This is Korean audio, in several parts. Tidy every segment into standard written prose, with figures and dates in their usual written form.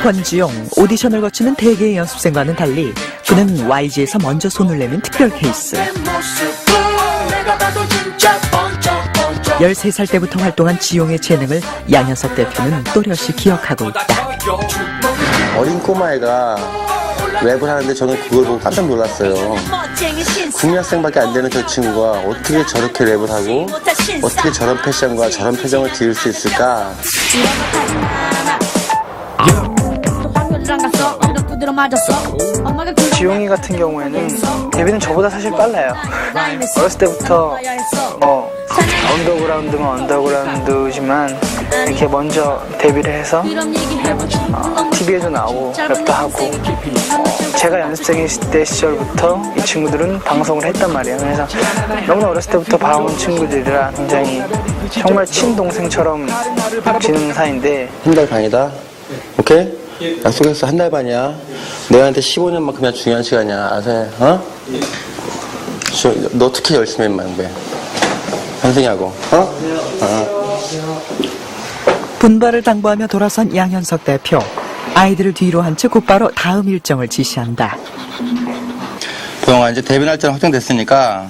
권지용, 오디션을 거치는 대개의 연습생과는 달리 그는 YG에서 먼저 손을 내민 특별 케이스. 13살 때부터 활동한 지용의 재능을 양현석 대표는 또렷이 기억하고 있다. 어린 꼬마애가 랩을 하는데 저는 그걸 보고 깜짝 놀랐어요. 국민학생밖에 안 되는 저 친구가 어떻게 저렇게 랩을 하고 어떻게 저런 패션과 저런 표정을 지을 수 있을까? 지용이 같은 경우에는 데뷔는 저보다 사실 빨라요. 어렸을 때부터 언더그라운드면 언더그라운드지만 이렇게 먼저 데뷔를 해서 TV에도 나오고 랩도 하고 제가 연습생 때 시절부터 이 친구들은 방송을 했단 말이에요. 그래서 너무나 어렸을 때부터 봐온 친구들이라 굉장히 정말 친동생처럼 지내는 사이인데 한 달 반이다? 오케이? 약속했어. 한 달 반이야. 내한테 15년만큼이나 중요한 시간이야. 아세? 어? 너 특히 열심히 했만 해. 현승이하고. 분발을 당부하며 돌아선 양현석 대표. 아이들을 뒤로 한 채 곧바로 다음 일정을 지시한다. 도영아, 이제 데뷔 날짜는 확정됐으니까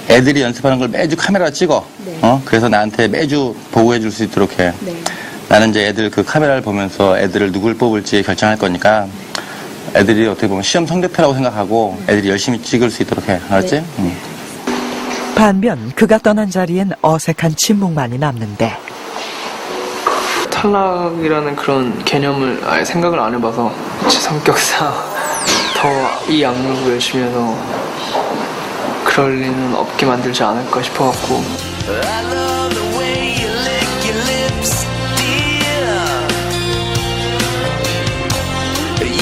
애들이 연습하는 걸 매주 카메라 찍어. 그래서 나한테 매주 보고해 줄 수 있도록 해. 나는 이제 애들 그 카메라를 보면서 애들을 누굴 뽑을지 결정할 거니까 애들이 어떻게 보면 시험 성적표라고 생각하고 애들이 열심히 찍을 수 있도록 해. 알았지? 반면 그가 떠난 자리엔 어색한 침묵만이 남는데 탈락이라는 그런 개념을 아예 생각을 안 해봐서 제 성격상 더 이 악물고 열심히 해서 그럴 리는 없게 만들지 않을까 싶어갖고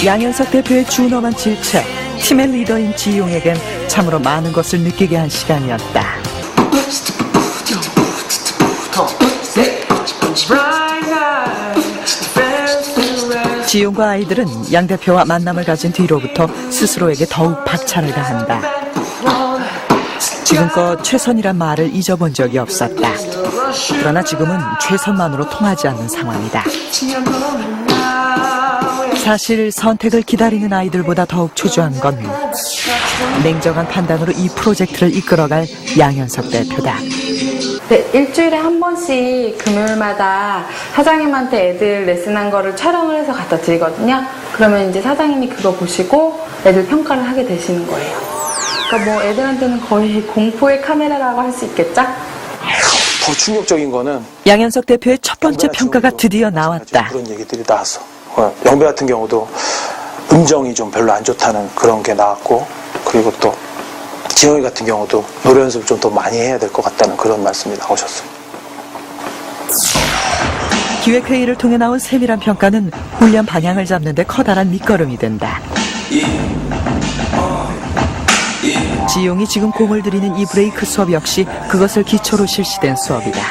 양현석 대표의 준엄한 질책, 팀의 리더인 지용에겐 참으로 많은 것을 느끼게 한 시간이었다. 지용과 아이들은 양 대표와 만남을 가진 뒤로부터 스스로에게 더욱 박차를 가한다. 지금껏 최선이란 말을 잊어본 적이 없었다. 그러나 지금은 최선만으로 통하지 않는 상황이다. 사실 선택을 기다리는 아이들보다 더욱 초조한 건 냉정한 판단으로 이 프로젝트를 이끌어갈 양현석 대표다. 네, 일주일에 한 번씩 금요일마다 사장님한테 애들 레슨한 거를 촬영을 해서 갖다 드리거든요. 그러면 이제 사장님이 그거 보시고 애들 평가를 하게 되시는 거예요. 그러니까 뭐 애들한테는 거의 공포의 카메라라고 할 수 있겠죠? 더 충격적인 거는 양현석 대표의 첫 번째 평가가 드디어 나왔다. 그런 얘기들이 나왔어. 영배 같은 경우도 음정이 좀 별로 안 좋다는 그런 게 나왔고, 그리고 또 지영이 같은 경우도 노래 연습을 좀 더 많이 해야 될 것 같다는 그런 말씀이 나오셨어요. 기획회의를 통해 나온 세밀한 평가는 훈련 방향을 잡는 데 커다란 밑거름이 된다. 지용이 지금 공을 들이는 이 브레이크 수업 역시 그것을 기초로 실시된 수업이다.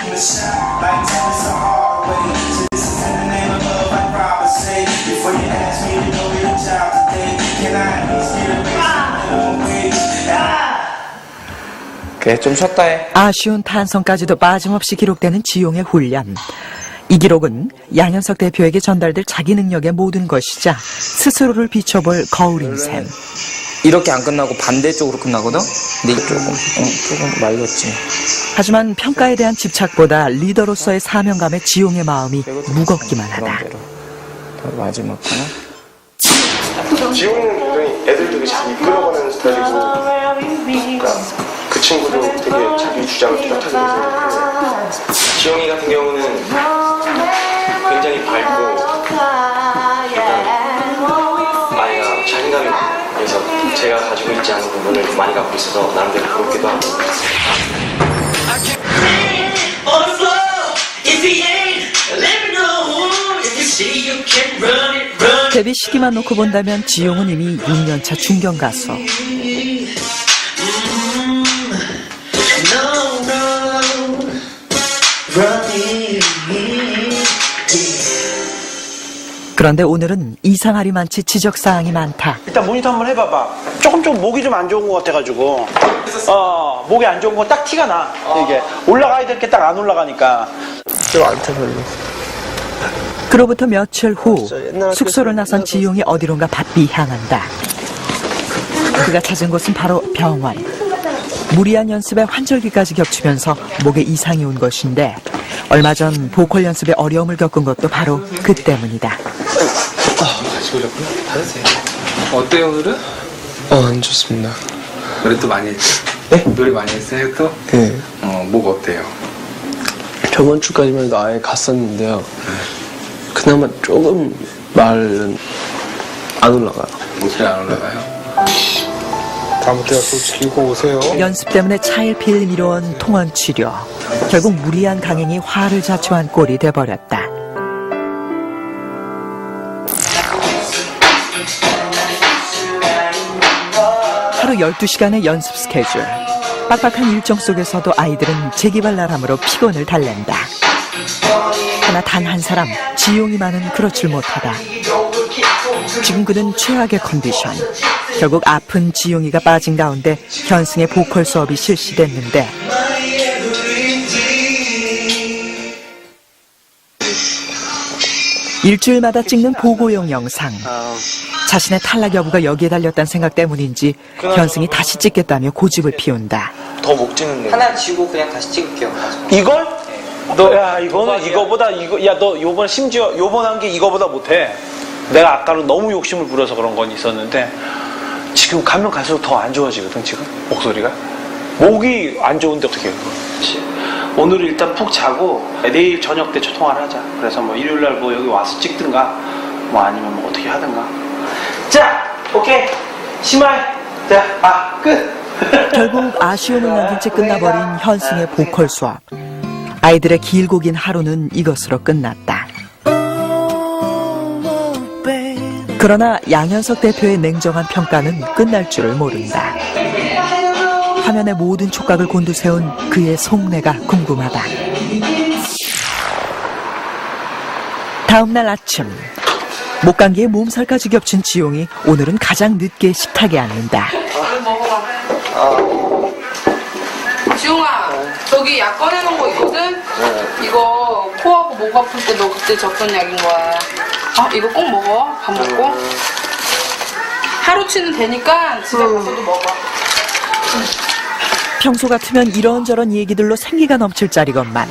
그래, 좀 쉬었다 해. 아쉬운 탄성까지도 빠짐없이 기록되는 지용의 훈련. 이 기록은 양현석 대표에게 전달될 자기 능력의 모든 것이자 스스로를 비춰볼 거울인 셈. 이렇게 안 끝나고 반대쪽으로 끝나거든? 근데 조금 말렸지. 하지만 평가에 대한 집착보다 리더로서의 사명감에 지용의 마음이 무겁기만 하다. 마지막 하나? 지용이는 굉장히 애들 되게 잘 이끌어가는 스타일이고, 그러니까 그 친구도 되게 자기 주장을 뚜렷하게 생각해요. 지용이 같은 경우는 굉장히 밝고 많이가 자신감이 많아요. 그래서 제가 가지고 있지 않은 부분을 많이 갖고 있어서 나름대로 부럽기도 하고. 데뷔 시기만 놓고 본다면 지용은 이미 6년차 중견 가수. 그런데 오늘은 이상하리만치 지적사항이 많다. 일단 모니터 한번 해봐봐. 조금 목이 좀 안 좋은 것 같아가지고. 목이 안 좋은 거 딱 티가 나. 이게 올라가야 될 게 딱 안 올라가니까. 좀 안 타서 그로부터 며칠 후 숙소를 나선 지용이 어디론가 바삐 향한다. 그가 찾은 곳은 바로 병원. 무리한 연습에 환절기까지 겹치면서 목에 이상이 온 것인데 얼마 전 보컬 연습에 어려움을 겪은 것도 바로 그 때문이다. 같이 오셨구나. 받으세요. 어때요 오늘은? 안 좋습니다. 노래 또 많이 했지? 네? 노래 많이 했어요 또? 네. 목 어때요? 저번 주까지만 해도 아예 갔었는데요. 그나마 조금 말은 안 올라가요. 목소리 안 올라가요? 다음부터 또 지키고 오세요. 연습 때문에 차일피일 미뤄온 통원 치료. 결국 무리한 강행이 화를 자초한 꼴이 돼버렸다. 하루 12시간의 연습 스케줄. 빡빡한 일정 속에서도 아이들은 재기발 나람으로 피곤을 달랜다. 하나 단 한 사람, 지용이만은 그렇질 못하다. 지금 그는 최악의 컨디션. 결국 아픈 지용이가 빠진 가운데 현승의 보컬 수업이 실시됐는데 일주일마다 찍는 보고용 영상. 자신의 탈락 여부가 여기에 달렸다는 생각 때문인지 현승이 다시 찍겠다며 고집을 피운다. 더 못 찍는데. 하나 지우고 그냥 다시 찍을게요. 이걸? 너, 야, 이거는 이거보다, 야, 너 요번 심지어, 요번 한 게 이거보다 못해. 내가 아까는 너무 욕심을 부려서 그런 건 있었는데, 지금 가면 갈수록 더 안 좋아지거든, 지금. 목소리가. 목이 안 좋은데 어떻게 해, 그거. 오늘 일단 푹 자고, 내일 저녁 때 통화를 하자. 그래서 뭐 일요일날 뭐 여기 와서 찍든가, 뭐 아니면 뭐 어떻게 하든가. 자, 오케이. 심하이. 자, 끝. 결국 아쉬움을 남긴 채 끝나버린 현승의 보컬 수업. 아이들의 길고 긴 하루는 이것으로 끝났다. 그러나 양현석 대표의 냉정한 평가는 끝날 줄을 모른다. 화면의 모든 촉각을 곤두세운 그의 속내가 궁금하다. 다음 날 아침, 목감기에 몸살까지 겹친 지용이 오늘은 가장 늦게 식탁에 앉는다. 지용아, 저기 약 꺼내놓은 거 있거든? 이거 코하고 목 아플 때 너 그때 줬던 약인 거야. 이거 꼭 먹어. 밥 먹고. 하루치는 되니까 집에 가서도 먹어. 평소 같으면 이런저런 얘기들로 생기가 넘칠 자리건만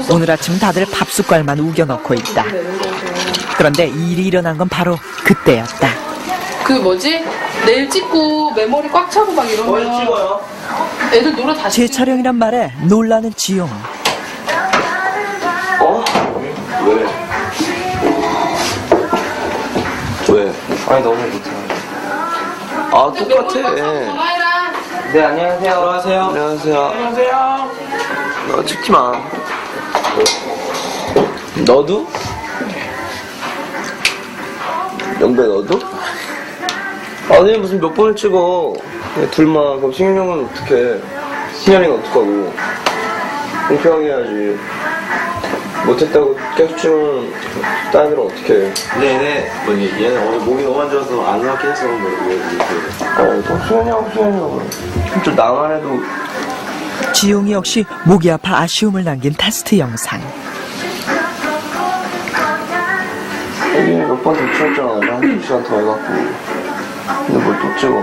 오늘 아침 다들 밥 숟갈만 우겨넣고 있다. 그런데 일이 일어난 건 바로 그때였다. 그 뭐지? 내일 찍고 메모리 꽉 차고 막 이러면 찍어요? 애들 노래 다시 제 촬영이란 말에 놀라는 지용. 왜? 아니, 너무 못해. 똑같아. 전화해라. 네, 안녕하세요. 안녕하세요. 안녕하세요. 너 찍지 마. 너도? 영배 너도? 아니 무슨 몇 번을 찍어. 둘만. 그럼 승현이 형은 어떡해. 승현이는 어떡하고. 공평하게 해야지. 못했다고 계속 찍으면 다른 애들은 어떡해. 네네. 뭐니 얘는 오늘 목이 너무 안 좋아서 안 나왔긴 했어. 뭐 이렇게. 또 승현이 형. 좀 나만 해도. 지용이 역시 목이 아파 아쉬움을 남긴 테스트 영상. 여기 몇 번 더 찍었잖아. 한 2시간 더 해갖고. 근데 뭘 또 찍어.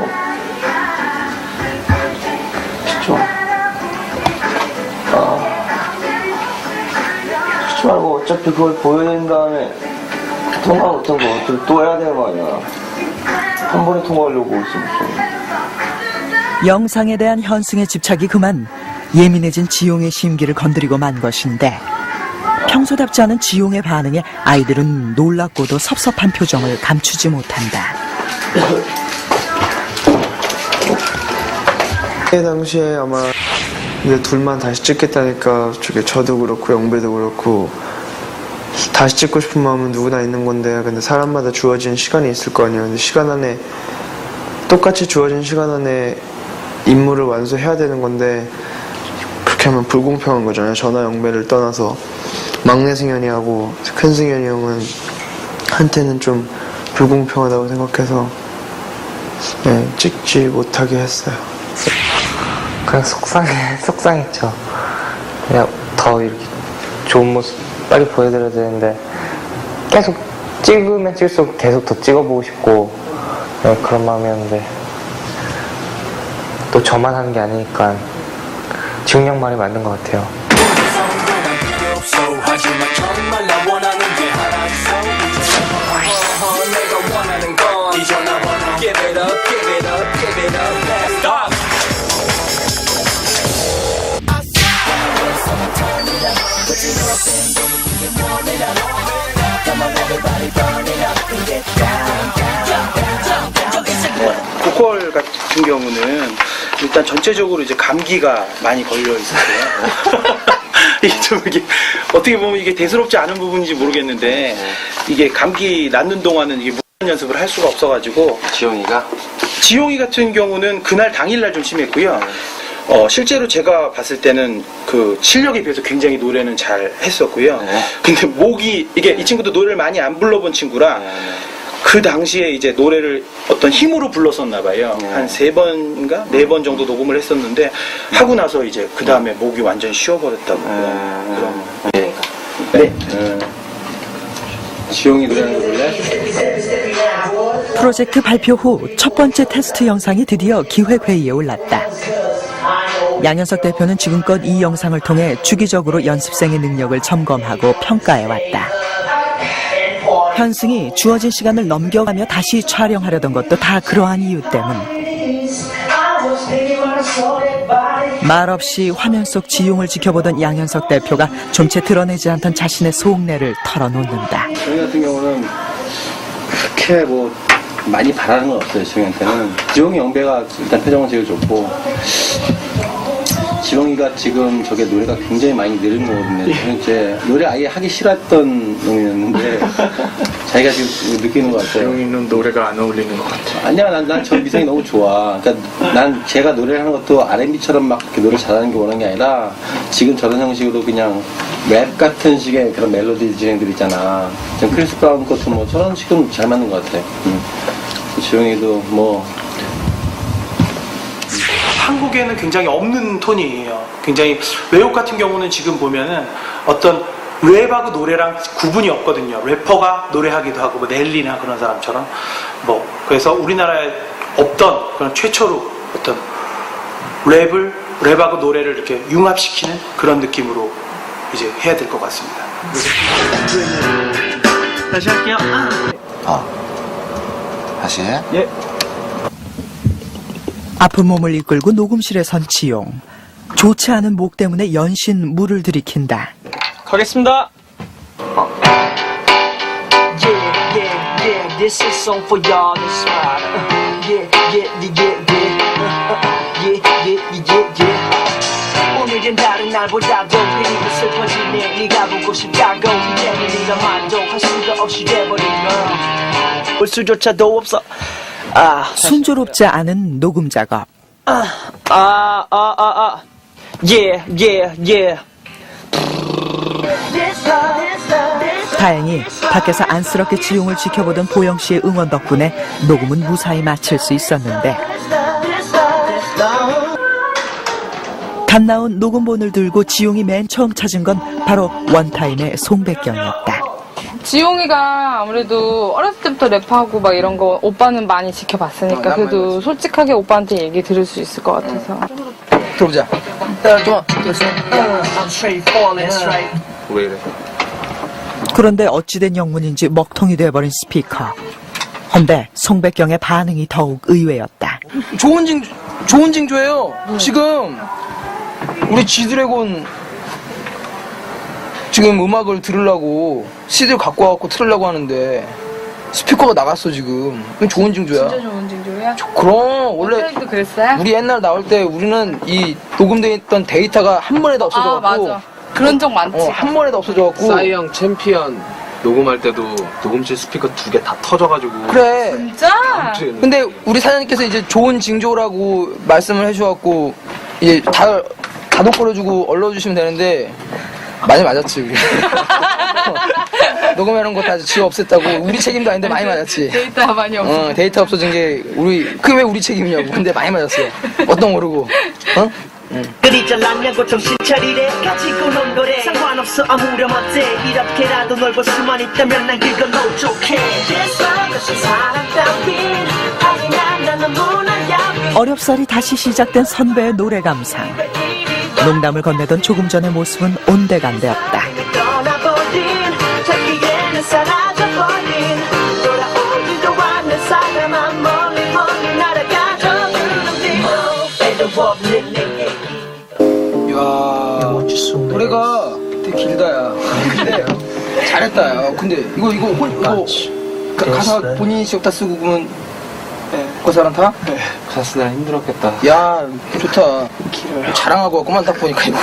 쉽죠? 쉽지 말고 어차피 그걸 보여낸 다음에 통과 못한 거 어차피 또 해야 되는 거 아니야. 한 번에 통과하려고 있어. 영상에 대한 현승의 집착이 그만 예민해진 지용의 심기를 건드리고 만 것인데 평소답지 않은 지용의 반응에 아이들은 놀랍고도 섭섭한 표정을 감추지 못한다. 그때 당시에 아마 이제 둘만 다시 찍겠다니까 저도 그렇고 영배도 그렇고 다시 찍고 싶은 마음은 누구나 있는 건데 근데 사람마다 주어진 시간이 있을 거 아니에요. 근데 시간 안에 똑같이 주어진 시간 안에 임무를 완수해야 되는 건데 그렇게 하면 불공평한 거잖아요. 저나 영배를 떠나서 막내 승현이 하고 큰 승현이 형은 한테는 좀 불공평하다고 생각해서 찍지 못하게 했어요. 그냥 속상했죠. 그냥 더 이렇게 좋은 모습 빨리 보여드려야 되는데 계속 찍으면 찍을수록 계속 더 찍어보고 싶고 그런 마음이었는데 또 저만 하는 게 아니니까 지웅 형 말이 맞는 것 같아요. 보컬 같은 경우는 일단 전체적으로 이제 감기가 많이 걸려 있었어요. 이게 좀 이게 어떻게 보면 이게 대수롭지 않은 부분인지 모르겠는데 이게 감기 낫는 동안은 이게 무한 연습을 할 수가 없어가지고 지용이 같은 경우는 그날 당일날 좀 심했고요. 실제로 제가 봤을 때는 그 실력에 비해서 굉장히 노래는 잘 했었고요. 근데 목이 이게 이 친구도 노래를 많이 안 불러본 친구라 그 당시에 이제 노래를 어떤 힘으로 불렀었나 봐요. 한 3번인가 4번 정도 녹음을 했었는데 하고 나서 이제 그 다음에 목이 완전 쉬어버렸다고 그런. 네. 지용이 노래하는 거 볼래? 프로젝트 발표 후 첫 번째 테스트 영상이 드디어 기획회의에 올랐다. 양현석 대표는 지금껏 이 영상을 통해 주기적으로 연습생의 능력을 점검하고 평가해왔다. 현승이 주어진 시간을 넘겨가며 다시 촬영하려던 것도 다 그러한 이유 때문. 말없이 화면 속 지용을 지켜보던 양현석 대표가 좀채 드러내지 않던 자신의 속내를 털어놓는다. 저희 같은 경우는 그렇게 뭐 많이 바라는 건 없어요. 지용이한테는. 지용이 영배가 일단 표정은 제일 좋고 지용이가 지금 저게 노래가 굉장히 많이 늘은 거거든요. 이제 노래 아예 하기 싫었던 놈이었는데 자기가 지금 느끼는 것 같아요. 지용이는 노래가 안 어울리는 것 같아요. 아니야, 난 저 미성이 너무 좋아. 그러니까 난 제가 노래를 하는 것도 R&B처럼 막 그렇게 노래 잘하는 게 원하는 게 아니라 지금 저런 형식으로 그냥 랩 같은 식의 그런 멜로디 진행들 있잖아. 지금 크리스 브라운 것도 뭐 저런 식은 잘 맞는 것 같아. 지용이도 뭐 한국에는 굉장히 없는 톤이에요. 굉장히 외국 같은 경우는 지금 보면은 어떤 랩하고 노래랑 구분이 없거든요. 래퍼가 노래하기도 하고 뭐 넬리나 그런 사람처럼 뭐 그래서 우리나라에 없던 그런 최초로 어떤 랩하고 노래를 이렇게 융합시키는 그런 느낌으로 이제 해야 될 것 같습니다. 다시 할게요. 다시 해? 예. 아픈 몸을 이끌고 녹음실에 선 지용. 좋지 않은 목 때문에 연신 물을 들이킨다. 가겠습니다. This is song for y'all, that's right. 오늘은 다른 날보다도 그리고 슬퍼지네. 네가 보고 싶다고 이제는 네가 만족할 수가 없이 돼버린 걸. 볼 수조차도 없어. 순조롭지 않은 녹음 작업. 다행히 밖에서 안쓰럽게 지용을 지켜보던 보영 씨의 응원 덕분에 녹음은 무사히 마칠 수 있었는데 갓 나온 녹음본을 들고 지용이 맨 처음 찾은 건 바로 원타임의 송백경이었다. 지용이가 아무래도 어렸을 때부터 랩하고 막 이런 거 오빠는 많이 지켜봤으니까 그래도 솔직하게 오빠한테 얘기 들을 수 있을 것 같아서. 들어보자. 좋아. 왜 이래? 그런데 어찌된 영문인지 먹통이 돼버린 스피커. 헌데 송백경의 반응이 더욱 의외였다. 좋은 징조예요. 지금 우리 G드래곤 지금 음악을 들으려고 CD를 갖고 와갖고 틀으려고 하는데 스피커가 나갔어 지금. 이건 좋은 징조야. 진짜 좋은 징조야? 그럼 원래 도 그랬어요? 우리 옛날 나올 때 우리는 이 녹음돼 있던 데이터가 한 번에도 없어져갖고 맞아. 그런 적 많지. 한 번에도 없어져갖고 싸이형 챔피언 녹음할 때도 녹음실 스피커 2개 다 터져가지고 그래. 진짜? 근데 우리 사장님께서 이제 좋은 징조라고 말씀을 해주셔갖고 이제 다 가독거려주고 얼러주시면 되는데 많이 맞았지 우리. 녹음해놓은 거 다 지워 없앴다고. 우리 책임도 아닌데 많이 맞았지. 데이터가 많이 없어. 데이터 없어진 게 그게 왜 우리 책임이냐고. 근데 많이 맞았어요. 어떤 모르고. 그리 잘났냐고 정신 차리래 가지고 논 거래 상관없어 아무렴 어때 이렇게라도 널 볼 수만 있다면 난 그걸로 좋게 됐어 다시 사랑 따윈 하지만 난 너무나 야윈 어렵사리 다시 시작된 선배의 노래 감상. 농담을 건네던 조금 전의 모습은 온데간데없다. 떠나버린 찾기에는 사라져버린 돌아오지도 않는 사람만 멀리 멀리 날아가죠 애도 없는 내 얘기 야, 노래가 되게 길다, 야. 근데, 잘했다, 야. 근데, 이거, 가사 본인이 직접 다 쓰고, 그러면, 그 사람 다? 네. 가사 쓰느라 힘들었겠다. 야, 좋다. 자랑하고 왔구만, 딱 보니까 이거.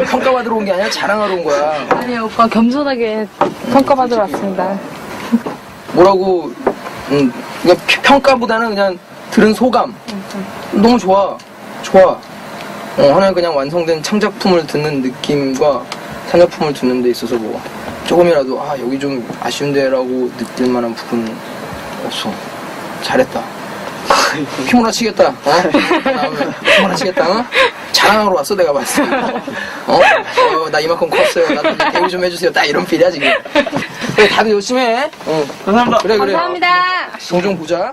평가받으러 온 게 아니라 자랑하러 온 거야. 아니요, 오빠 겸손하게 평가받으러 왔습니다. 뭐라고, 그냥 평가보다는 그냥 들은 소감. 너무 좋아. 하나의 그냥 완성된 창작품을 듣는 느낌과 산작품을 듣는 데 있어서 뭐 조금이라도 여기 좀 아쉬운데 라고 느낄 만한 부분은 없어. 잘했다. 피몰아치겠다. 피몰아치겠다. 자랑하러 왔어 내가 봤을 때. 나 이만큼 컸어요. 나도 대우 좀 해주세요. 딱 이런 필이야 지금. 그래 다들 열심히 해. 감사합니다. 그래. 감사합니다. 종종 보자.